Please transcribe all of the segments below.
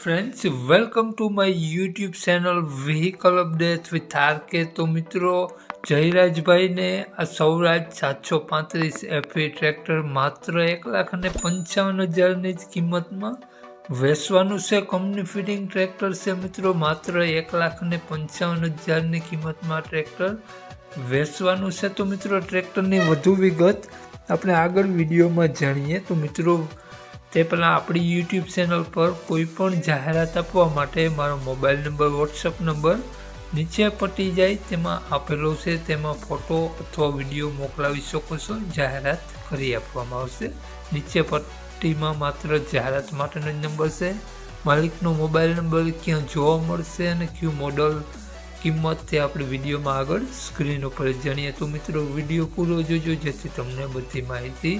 friends, welcome to my YouTube channel Vehicle Updates with RK. તો મિત્રો જયરાજભાઈને આ Swaraj 735 FE tractor માત્ર 1,55,000ની જ કિંમતમાં વેચવાનું છે. કંપની ફિટિંગ ટ્રેક્ટર છે મિત્રો, માત્ર 1,55,000ની કિંમતમાં ટ્રેક્ટર વેચવાનું છે. તો મિત્રો ટ્રેક્ટરની વધુ વિગત આપણે આગળ વિડીયોમાં જાણીએ. તો મિત્રો તે પહેલાં આપણી યુટ્યુબ ચેનલ પર કોઈ પણ જાહેરાત આપવા માટે મારો મોબાઈલ નંબર, વોટ્સઅપ નંબર નીચે પટી જાય તેમાં આપેલો છે. તેમાં ફોટો અથવા વિડીયો મોકલાવી શકો છો. જાહેરાત કરી આપવામાં આવશે. નીચે પટ્ટીમાં માત્ર જાહેરાત માટેનો જ નંબર છે. માલિકનો મોબાઈલ નંબર, ક્યાં જોવા મળશે અને કયું મોડલ, કિંમત તે આપણે વિડીયોમાં આગળ સ્ક્રીન ઉપર જાણીએ. તો મિત્રો વિડીયો પૂરો જોજો જેથી તમને બધી માહિતી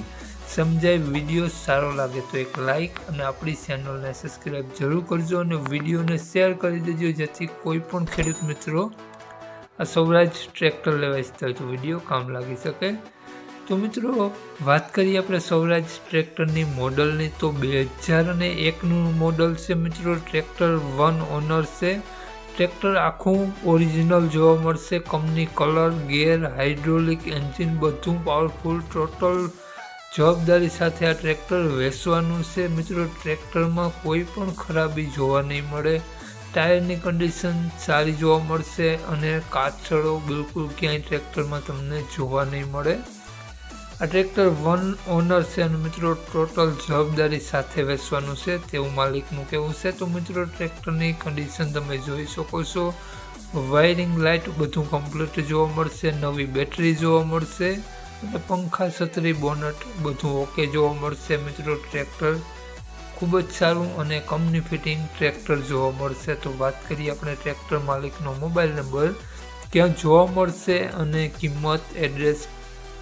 સમજાય. વિડીયો સારો લાગે તો એક લાઈક અને આપણી ચેનલને સબસ્ક્રાઈબ જરૂર કરજો અને વિડીયોને શેર કરી દેજો જેથી કોઈ પણ ખેડૂત મિત્રો આ સૌરાજ ટ્રેક્ટર લેવા ઈચ્છતા હોય તો વિડીયો કામ લાગી શકે. તો મિત્રો વાત કરીએ આપણે સૌરાજ ટ્રેક્ટરની મોડલની, તો 2001નું મોડલ છે મિત્રો. ટ્રેક્ટર 1 ઓનર છે. ટ્રેક્ટર આખું ઓરિજિનલ જોવા મળશે. કંપની કલર, ગેર, હાઇડ્રોલિક, એન્જિન બધું પાવરફુલ, ટોટલ જવાબદારી સાથે આ ટ્રેક્ટર વેચવાનું છે મિત્રો. ટ્રેક્ટરમાં કોઈ પણ ખરાબી જોવા નહીં મળે. ટાયરની કન્ડિશન સારી જોવા મળશે અને કાચળો બિલકુલ ક્યાંય ટ્રેક્ટરમાં તમને જોવા નહીં મળે. આ ટ્રેક્ટર 1 ઓનર છે અને મિત્રો ટોટલ જવાબદારી સાથે વેચવાનું છે તેવું માલિકનું કહેવું છે. તો મિત્રો ટ્રેક્ટરની કન્ડિશન તમે જોઈ શકો છો. વાયરિંગ, લાઇટ બધું કમ્પ્લીટ જોવા મળશે. નવી બેટરી જોવા મળશે અને પંખા, છત્રી, બોનટ બધું ઓકે જોવા મળશે મિત્રો. ટ્રેક્ટર ખૂબ જ સારું અને કંપની ફિટિંગ ટ્રેક્ટર જોવા મળશે. તો વાત કરીએ આપણે ટ્રેક્ટર માલિકનો મોબાઈલ નંબર, ક્યાં જોવા મળશે અને કિંમત, એડ્રેસ.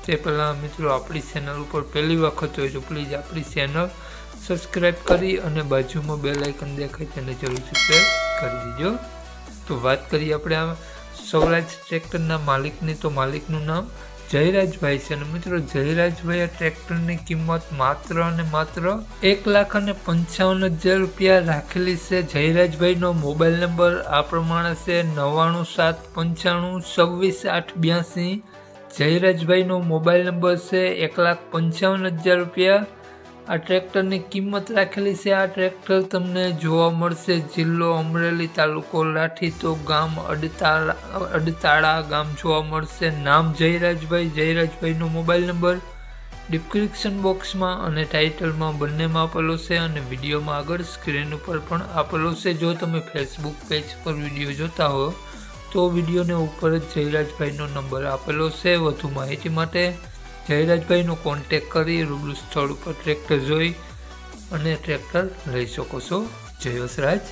તે પહેલાં મિત્રો આપણી ચેનલ ઉપર પહેલી વખત હોય તો પ્લીઝ આપણી ચેનલ સબસ્ક્રાઈબ કરી અને બાજુમાં બેલ આઇકન દેખાય તેને જરૂરથી પ્રેસ કરી દેજો. તો વાત કરીએ આપણે આ સૌરાજ ટ્રેક્ટરના માલિકની, તો માલિકનું નામ જયરાજભાઈ છે અને મિત્રો જયરાજભાઈ આ ટ્રેક્ટરની કિંમત માત્ર અને માત્ર 1,55,000 રૂપિયા રાખેલી છે. જયરાજભાઈનો મોબાઈલ નંબર આ પ્રમાણે છે: 9795266882. જયરાજભાઈનો મોબાઈલ નંબર છે. 1,55,000 રૂપિયા આ ટ્રેક્ટરની કિંમત રાખેલી છે. આ ટ્રેક્ટર તમને જોવા મળશે જિલ્લો અમરેલી, તાલુકો લાઠી, તો ગામ અડતાળા ગામ જોવા મળશે. નામ જયરાજભાઈ. જયરાજભાઈનો મોબાઈલ નંબર ડિસ્ક્રિપ્શન બોક્સમાં અને ટાઇટલમાં બંનેમાં આપેલો છે અને વિડીયોમાં આગળ સ્ક્રીન ઉપર પણ આપેલો છે. જો તમે ફેસબુક પેજ પર વિડીયો જોતા હો તો વિડીયોને ઉપર જ જયરાજભાઈનો નંબર આપેલો છે. વધુ માહિતી માટે જયરાજભાઈનો કોન્ટેક કરી રૂબરૂ સ્થળ ઉપર ટ્રેક્ટર જોઈ અને ટ્રેક્ટર લઈ શકો છો. જય વસરાજ.